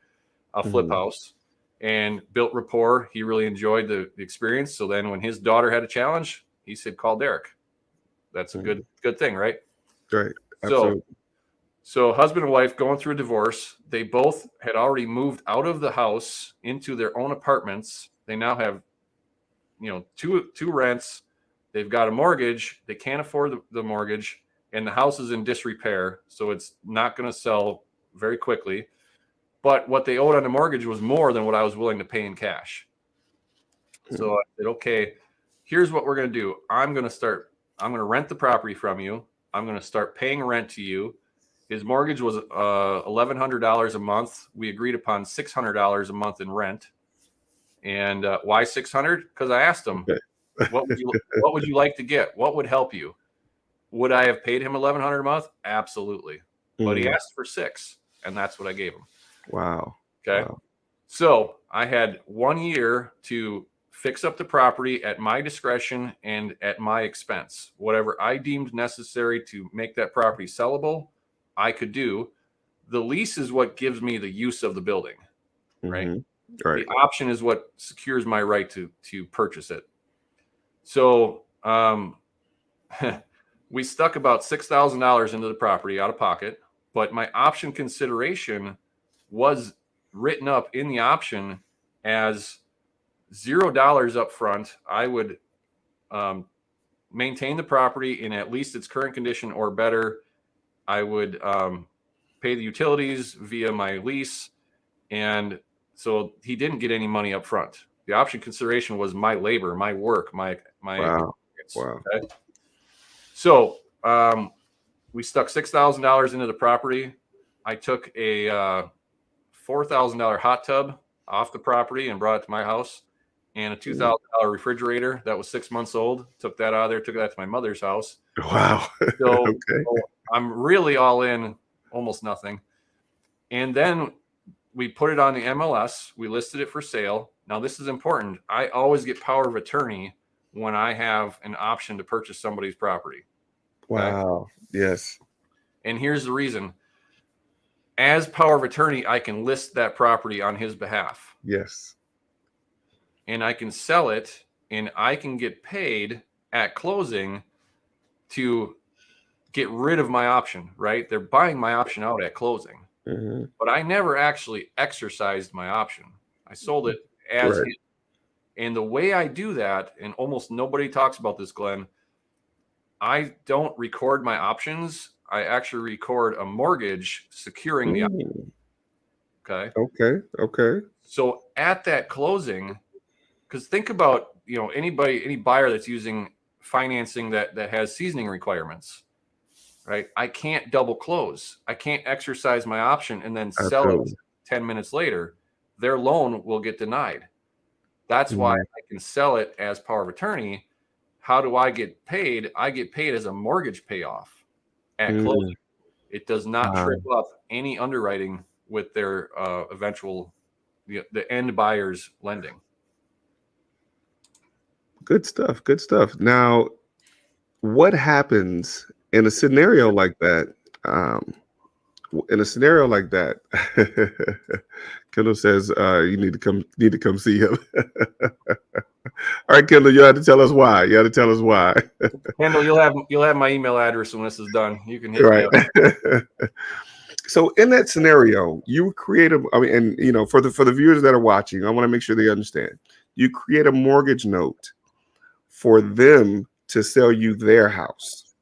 a flip house, and built rapport. He really enjoyed the experience. So then when his daughter had a challenge, he said, call Derek. That's a good thing, right? Right. Absolutely. So husband and wife going through a divorce. They both had already moved out of the house into their own apartments. They now have, two rents. They've got a mortgage. They can't afford the mortgage, and the house is in disrepair. So it's not going to sell very quickly. But what they owed on the mortgage was more than what I was willing to pay in cash. So I said, okay, here's what we're going to do. I'm going to rent the property from you. I'm going to start paying rent to you. His mortgage was $1,100 a month. We agreed upon $600 a month in rent. And why 600? Because I asked him, what would you like to get? What would help you? Would I have paid him $1,100 a month? Absolutely. But he asked for $600, and that's what I gave him. Wow. Okay. Wow. So I had 1 year to fix up the property at my discretion and at my expense. Whatever I deemed necessary to make that property sellable, I could do. The lease is what gives me the use of the building, right? Right. The option is what secures my right to purchase it. So we stuck about $6,000 into the property out of pocket, but my option consideration was written up in the option as $0 up front. I would maintain the property in at least its current condition or better. I would pay the utilities via my lease. And so he didn't get any money up front. The option consideration was my labor, my work, my Wow. Okay? So we stuck $6,000 into the property. I took a $4,000 hot tub off the property and brought it to my house, and a $2,000 refrigerator that was 6 months old. Took that out of there, took that to my mother's house. Wow. So, Okay. so I'm really all in, almost nothing. And then we put it on the MLS. We listed it for sale. Now, this is important. I always get power of attorney when I have an option to purchase somebody's property. Okay? Wow. Yes. And here's the reason. As power of attorney, I can list that property on his behalf. Yes. And I can sell it, and I can get paid at closing to get rid of my option, right? They're buying my option out at closing. But I never actually exercised my option. I sold it as right. is. And the way I do that, and almost nobody talks about this, Glenn, I don't record my options. I actually record a mortgage securing the option. Okay. Okay. So at that closing, because think about, any buyer that's using financing that has seasoning requirements, right? I can't double close. I can't exercise my option and then sell it Absolutely. 10 minutes later. Their loan will get denied. That's why Mm, I can sell it as power of attorney. How do I get paid? I get paid as a mortgage payoff at mm, closing. It does not wow. trip up any underwriting with their eventual the end buyer's lending. Good stuff. Good stuff. Now, what happens in a scenario like that? Um, in a scenario like that, Kendall says you need to come see him. All right, Kendall, you have to tell us why. You have to tell us why. Kendall, you'll have my email address when this is done. You can hit me Right. up. So in that scenario, you create a, I mean, and for the viewers that are watching, I want to make sure they understand. You create a mortgage note for them to sell you their house.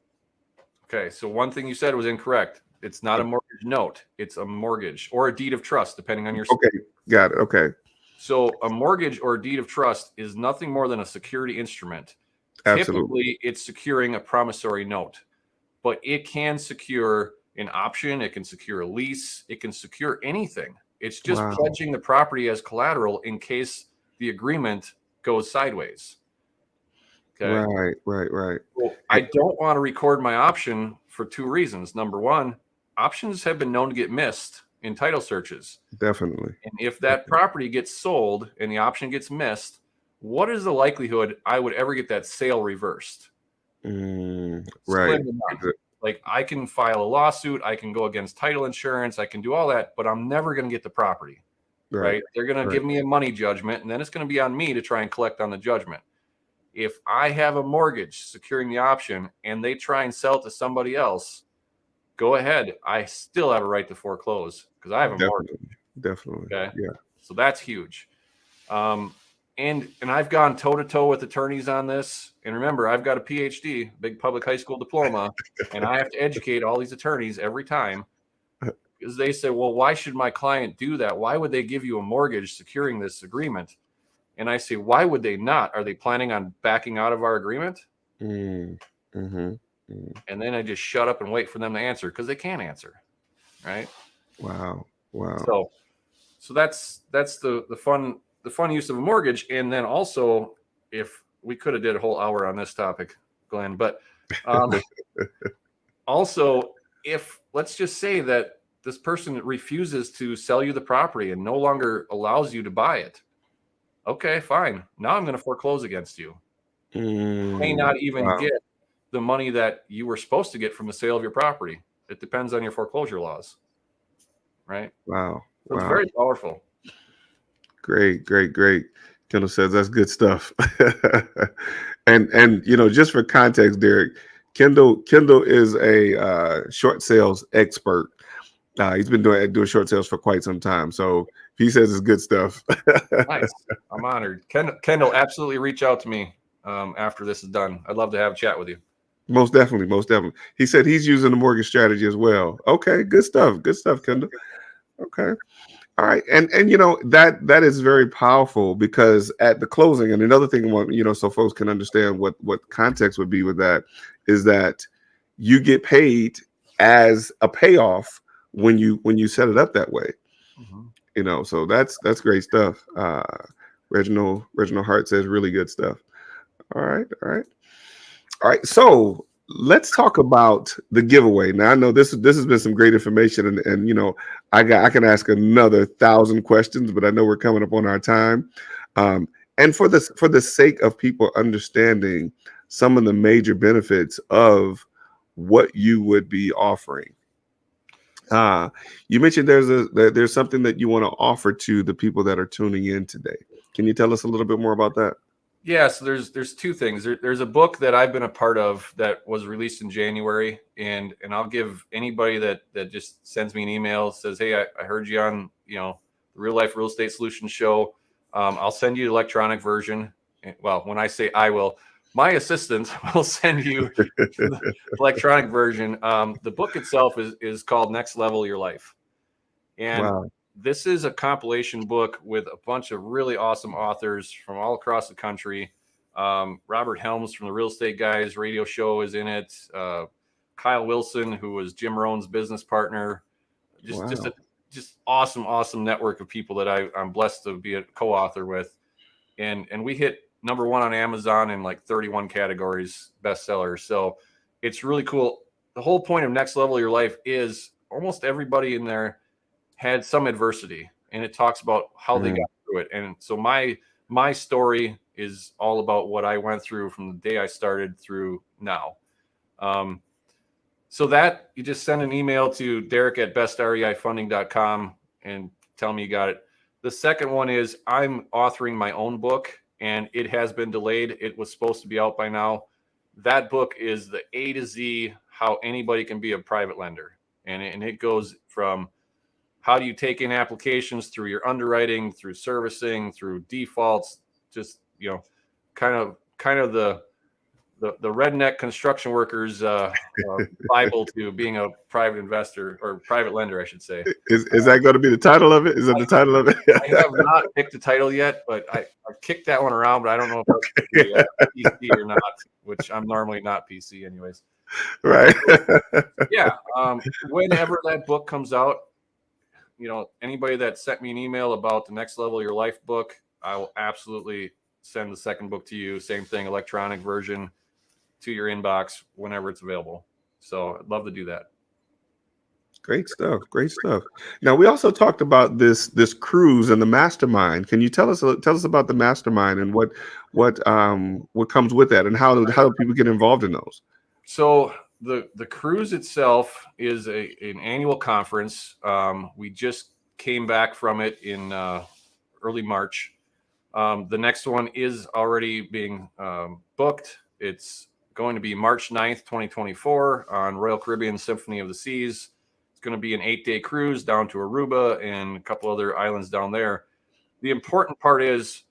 Okay, so one thing you said was incorrect. It's not a mortgage note. It's a mortgage or a deed of trust, depending on your state. Okay, got it. Okay, So a mortgage or a deed of trust is nothing more than a security instrument. absolutely. Typically, it's securing a promissory note, but it can secure an option. It can secure a lease. It can secure anything. It's just Wow. pledging the property as collateral in case the agreement goes sideways. Okay. Right, right, right. Well, I And don't want to record my option for two reasons. Number one, options have been known to get missed in title searches. definitely. And if that property gets sold and the option gets missed, what is the likelihood I would ever get that sale reversed? Right. Slim to none. Like I can file a lawsuit, I can go against title insurance, I can do all that, but I'm never going to get the property. Right? They're going to Right. give me a money judgment, and then it's going to be on me to try and collect on the judgment. If I have a mortgage securing the option and they try and sell it to somebody else, go ahead. I still have a right to foreclose because I have a mortgage. Definitely. Okay. Yeah. So that's huge. And I've gone toe to toe with attorneys on this. And remember, I've got a PhD, big public high school diploma, and I have to educate all these attorneys every time because they say, well, why should my client do that? Why would they give you a mortgage securing this agreement? And I say, why would they not? Are they planning on backing out of our agreement? Mm, mm-hmm. Mm. And then I just shut up and wait for them to answer because they can't answer. Right. Wow. Wow. So that's the fun use of a mortgage. And then also, if we could have did a whole hour on this topic, Glenn, but also if let's just say that this person refuses to sell you the property and no longer allows you to buy it. Okay, fine. Now I'm going to foreclose against you. You may not even Wow. get the money that you were supposed to get from the sale of your property. It depends on your foreclosure laws. Right. Wow. So it's Wow. very powerful. Great, great, great. Kendall says that's good stuff. and just for context, Derek, Kendall is a short sales expert. He's been doing short sales for quite some time. So he says it's good stuff. Nice. I'm honored. Kendall, absolutely reach out to me after this is done. I'd love to have a chat with you. Most definitely, most definitely. He said he's using the mortgage strategy as well. Okay, good stuff. Good stuff, Kendall. Okay. All right, and that is very powerful because at the closing, and another thing, so folks can understand what context would be with that is that you get paid as a payoff when you set it up that way. Mm-hmm. So that's great stuff. Reginald Hart says really good stuff. All right, all right, all right. So let's talk about the giveaway. Now I know this has been some great information, and I can ask another 1,000 questions, but I know we're coming up on our time. And for the sake of people understanding some of the major benefits of what you would be offering, you mentioned there's something that you want to offer to the people that are tuning in today. Can you tell us a little bit more about that? Yeah, so there's two things. There's a book that I've been a part of that was released in January, and I'll give anybody that just sends me an email, says, hey, I heard you on the Real Life Real Estate Solutions show. I'll send you the electronic version. Well, when I say I will, my assistant will send you the electronic version. The book itself is called Next Level Your Life. And Wow. this is a compilation book with a bunch of really awesome authors from all across the country. Robert Helms from the Real Estate Guys radio show is in it. Kyle Wilson, who was Jim Rohn's business partner. Wow. Just awesome network of people that I'm blessed to be a co-author with. And we hit #1 on Amazon in like 31 categories, bestseller. So it's really cool. The whole point of Next Level Your Life is almost everybody in there had some adversity, and it talks about how they got through it. And so my story is all about what I went through from the day I started through now. So that you just send an email to Derek@bestreifunding.com and tell me you got it. The second one is I'm authoring my own book, and it has been delayed. It was supposed to be out by now. That book is the A to Z, how anybody can be a private lender. And it goes from how do you take in applications through your underwriting, through servicing, through defaults, just, kind of the redneck construction workers Bible to being a private investor or private lender, I should say. Is that going to be the title of it? Is that the title of it? I have not picked a title yet, but I kicked that one around, but I don't know if it's PC or not, which I'm normally not PC anyways. Right. Yeah. Whenever that book comes out, anybody that sent me an email about the Next Level Your Life book, I will absolutely send the second book to you. Same thing, electronic version to your inbox whenever it's available. So I'd love to do that. Great stuff. Now, we also talked about this cruise and the mastermind. Can you tell us about the mastermind and what comes with that, and how do people get involved in those? So the cruise itself is an annual conference. We just came back from it in early March. The next one is already being booked. It's going to be March 9th, 2024 on Royal Caribbean Symphony of the Seas. It's going to be an 8-day cruise down to Aruba and a couple other islands down there. The important part is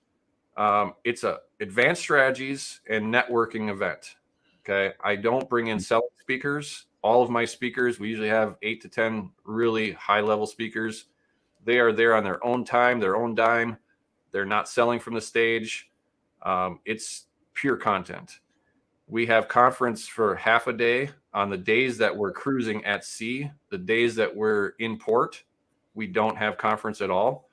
it's a advanced strategies and networking event. Okay. I don't bring in selling speakers. All of my speakers, we usually have 8 to 10 really high level speakers. They are there on their own time, their own dime. They're not selling from the stage. It's pure content. We have conference for half a day on the days that we're cruising at sea. The days that we're in port, we don't have conference at all.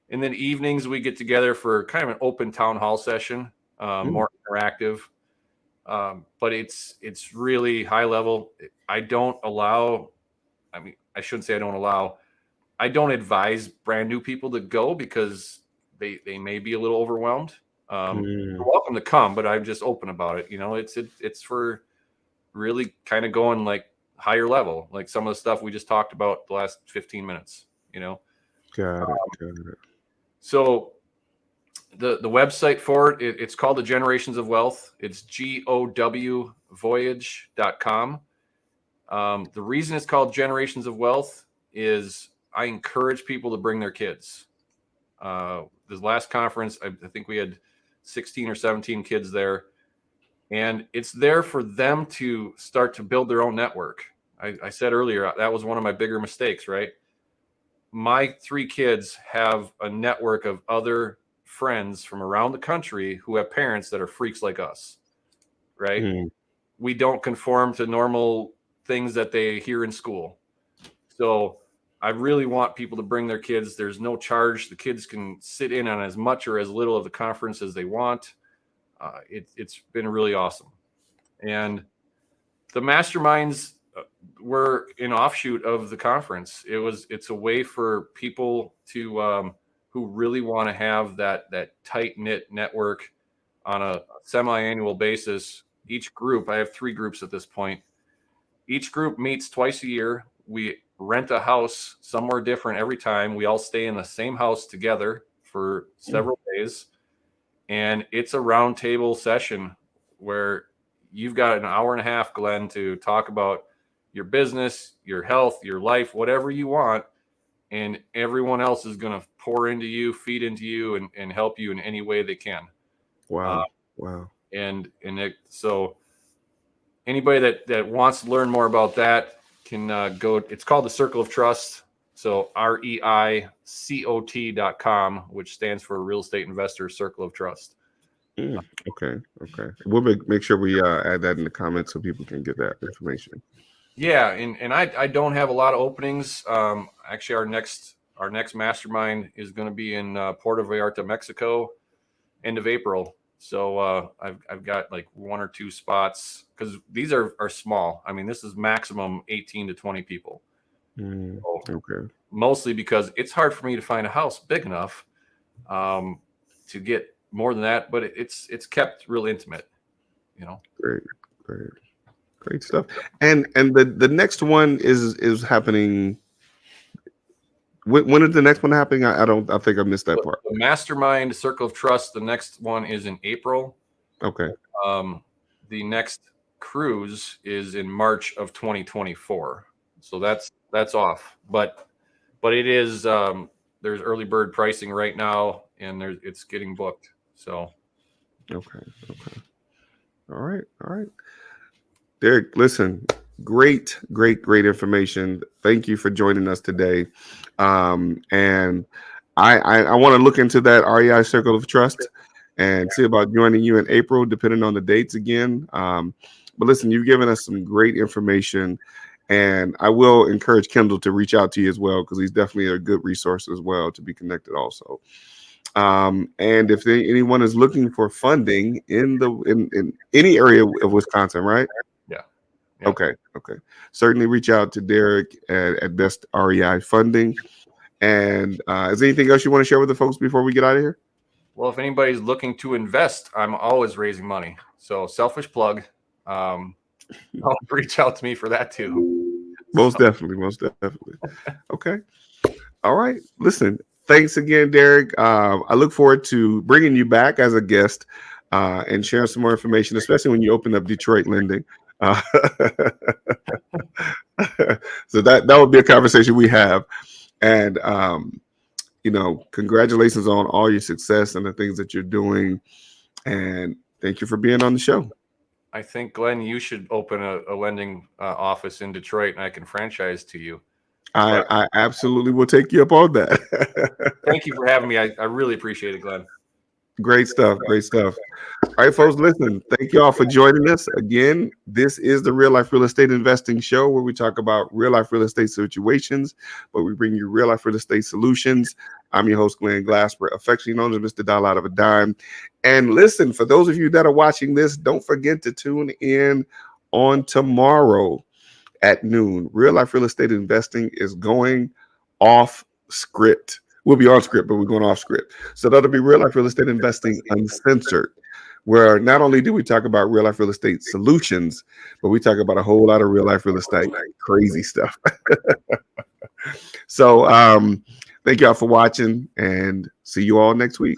And then evenings we get together for kind of an open town hall session, more interactive. But it's really high level. I don't advise brand new people to go because they may be a little overwhelmed. You're welcome to come, but I'm just open about it. It's for really kind of going like higher level, like some of the stuff we just talked about the last 15 minutes. Got it. So the website for it's called the Generations of Wealth. It's GOWvoyage.com. The reason it's called Generations of Wealth is I encourage people to bring their kids. This last conference, I think we had 16 or 17 kids there, and it's there for them to start to build their own network. I said earlier, that was one of my bigger mistakes, right? My 3 kids have a network of other friends from around the country who have parents that are freaks like us, right? We don't conform to normal things that they hear in school. So I really want people to bring their kids. There's no charge. The kids can sit in on as much or as little of the conference as they want. It's been really awesome. And the masterminds were an offshoot of the conference. It's a way for people to who really want to have that tight-knit network on a semi-annual basis. Each group, I have 3 groups at this point. Each group meets twice a year. We rent a house somewhere different every time. We all stay in the same house together for several days. And it's a round table session where you've got an hour and a half, Glenn, to talk about your business, your health, your life, whatever you want. And everyone else is going to pour into you, feed into you, and help you in any way they can. Wow. So anybody that wants to learn more about that can go. It's called the Circle of Trust. So REICOT.com, which stands for Real Estate Investor Circle of Trust. Okay. We'll make sure we add that in the comments so people can get that information. Yeah, and I don't have a lot of openings. Actually, our next mastermind is going to be in Puerto Vallarta, Mexico, end of April. So I've got like 1 or 2 spots because these are small. I mean, this is maximum 18 to 20 people. So, Okay. mostly because it's hard for me to find a house big enough to get more than that, but it's kept real intimate, you know. Great. Great. Great stuff. And the next one is happening. When is the next one happening? I don't. I think I missed that part. The Mastermind Circle of Trust. The next one is in April. Okay. The next cruise is in March of 2024. So that's off. But it is there's early bird pricing right now, and it's getting booked. So Okay. Okay. All right. All right. Derek, listen, great information. Thank you for joining us today. And I want to look into that REI Circle of Trust and see about joining you in April, depending on the dates again. But listen, you've given us some great information, and I will encourage Kendall to reach out to you as well, because he's definitely a good resource as well to be connected also. And if anyone is looking for funding in any area of Wisconsin, right? yeah. Okay. Certainly reach out to Derek at Best REI Funding. And is there anything else you want to share with the folks before we get out of here? Well, if anybody's looking to invest, I'm always raising money. So selfish plug. Reach out to me for that too. Most definitely. Okay. All right. Listen, thanks again, Derek. I look forward to bringing you back as a guest and sharing some more information, especially when you open up Detroit Lending. So that would be a conversation we have. And congratulations on all your success and the things that you're doing. And thank you for being on the show. I think, Glenn, you should open a lending office in Detroit, and I can franchise to you. I absolutely will take you up on that. Thank you for having me. I really appreciate it, Glenn. Great stuff. All right, folks, listen, thank you all for joining us. Again, this is the Real Life Real Estate Investing Show, where we talk about real life real estate situations, but we bring you real life real estate solutions. I'm your host, Glenn Glasper, affectionately known as Mr. Dollar Out of a Dime. And listen, for those of you that are watching this, don't forget to tune in on tomorrow at noon. Real life real estate investing is going off script. We'll be on script, but we're going off script. So that'll be Real Life Real Estate Investing Uncensored, where not only do we talk about real life real estate solutions, but we talk about a whole lot of real life real estate crazy stuff. So thank y'all for watching, and see you all next week.